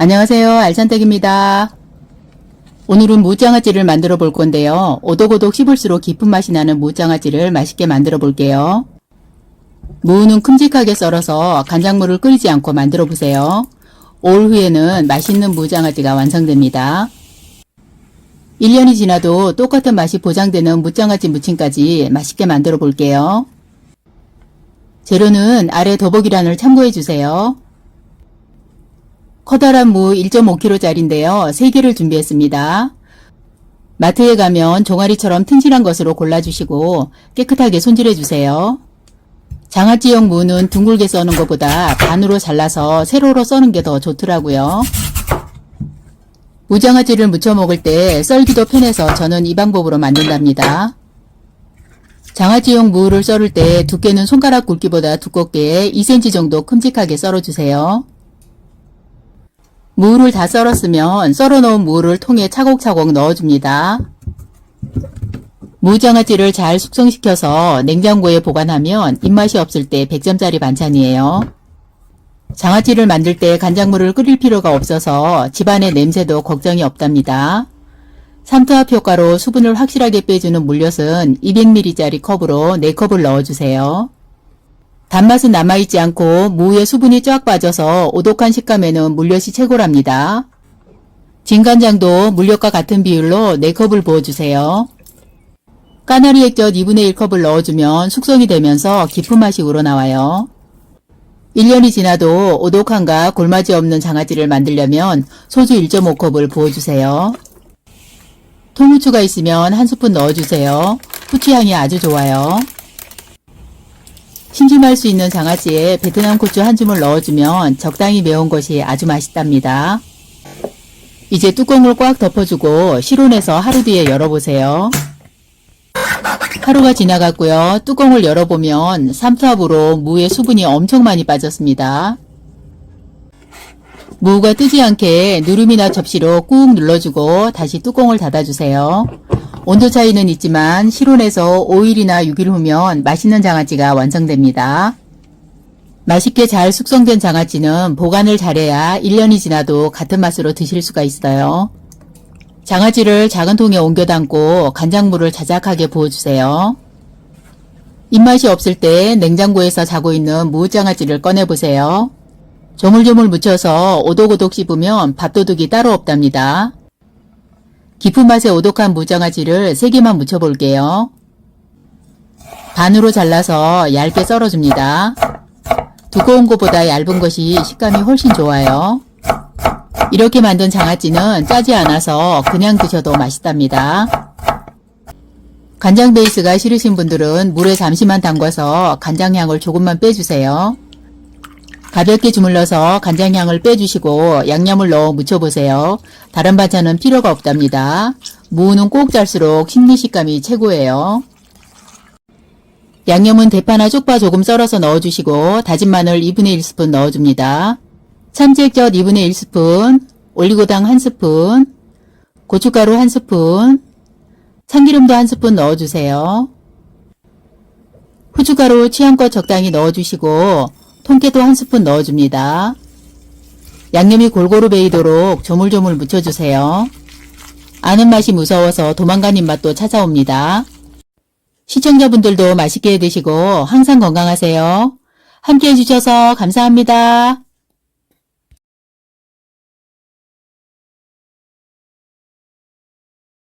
안녕하세요. 알찬댁입니다. 오늘은 무장아찌를 만들어 볼 건데요. 오독오독 씹을수록 깊은 맛이 나는 무장아찌를 맛있게 만들어 볼게요. 무는 큼직하게 썰어서 간장물을 끓이지 않고 만들어 보세요. 올 후에는 맛있는 무장아찌가 완성됩니다. 1년이 지나도 똑같은 맛이 보장되는 무장아찌 무침까지 맛있게 만들어 볼게요. 재료는 아래 더보기란을 참고해 주세요. 커다란 무 1.5kg짜리인데요. 3개를 준비했습니다. 마트에 가면 종아리처럼 튼실한 것으로 골라주시고 깨끗하게 손질해 주세요. 장아찌용 무는 둥글게 써는 것보다 반으로 잘라서 세로로 써는 게 더 좋더라고요. 무장아찌를 무쳐 먹을 때 썰기도 편해서 저는 이 방법으로 만든답니다. 장아찌용 무를 썰을 때 두께는 손가락 굵기보다 두껍게 2cm 정도 큼직하게 썰어주세요. 무를 다 썰었으면 썰어놓은 무를 통에 차곡차곡 넣어줍니다. 무장아찌를 잘 숙성시켜서 냉장고에 보관하면 입맛이 없을 때 100점짜리 반찬이에요. 장아찌를 만들 때 간장물을 끓일 필요가 없어서 집안의 냄새도 걱정이 없답니다. 삼투압 효과로 수분을 확실하게 빼주는 물엿은 200ml짜리 컵으로 4컵을 넣어주세요. 단맛은 남아있지 않고 무의 수분이 쫙 빠져서 오독한 식감에는 물엿이 최고랍니다. 진간장도 물엿과 같은 비율로 4컵을 부어주세요. 까나리 액젓 2분의 1컵을 넣어주면 숙성이 되면서 깊은 맛이 우러나와요. 1년이 지나도 오독함과 골마지 없는 장아찌를 만들려면 소주 1.5컵을 부어주세요. 통후추가 있으면 1스푼 넣어주세요. 후추향이 아주 좋아요. 심심할 수 있는 장아찌에 베트남 고추 한 줌을 넣어주면 적당히 매운 것이 아주 맛있답니다. 이제 뚜껑을 꽉 덮어주고 실온에서 하루 뒤에 열어보세요. 하루가 지나갔고요. 뚜껑을 열어보면 삼투압으로 무의 수분이 엄청 많이 빠졌습니다. 무가 뜨지 않게 누름이나 접시로 꾹 눌러주고 다시 뚜껑을 닫아주세요. 온도 차이는 있지만 실온에서 5일이나 6일 후면 맛있는 장아찌가 완성됩니다. 맛있게 잘 숙성된 장아찌는 보관을 잘해야 1년이 지나도 같은 맛으로 드실 수가 있어요. 장아찌를 작은 통에 옮겨 담고 간장물을 자작하게 부어주세요. 입맛이 없을 때 냉장고에서 자고 있는 무장아찌를 꺼내보세요. 조물조물 묻혀서 오독오독 씹으면 밥도둑이 따로 없답니다. 깊은 맛의 오독한 무장아찌를 3개만 무쳐볼게요. 반으로 잘라서 얇게 썰어줍니다. 두꺼운 것보다 얇은 것이 식감이 훨씬 좋아요. 이렇게 만든 장아찌는 짜지 않아서 그냥 드셔도 맛있답니다. 간장 베이스가 싫으신 분들은 물에 잠시만 담궈서 간장향을 조금만 빼주세요. 가볍게 주물러서 간장향을 빼주시고 양념을 넣어 무쳐보세요. 다른 반찬은 필요가 없답니다. 무는 꼭 잘수록 씹는 식감이 최고예요. 양념은 대파나 쪽파 조금 썰어서 넣어주시고 다진 마늘 2분의 1스푼 넣어줍니다. 참치액젓 2분의 1스푼, 올리고당 1스푼, 고춧가루 1스푼, 참기름도 1스푼 넣어주세요. 후춧가루 취향껏 적당히 넣어주시고 통깨도 1스푼 넣어줍니다. 양념이 골고루 배이도록 조물조물 묻혀주세요. 아는 맛이 무서워서 도망가는 맛도 찾아옵니다. 시청자분들도 맛있게 드시고 항상 건강하세요. 함께 해주셔서 감사합니다.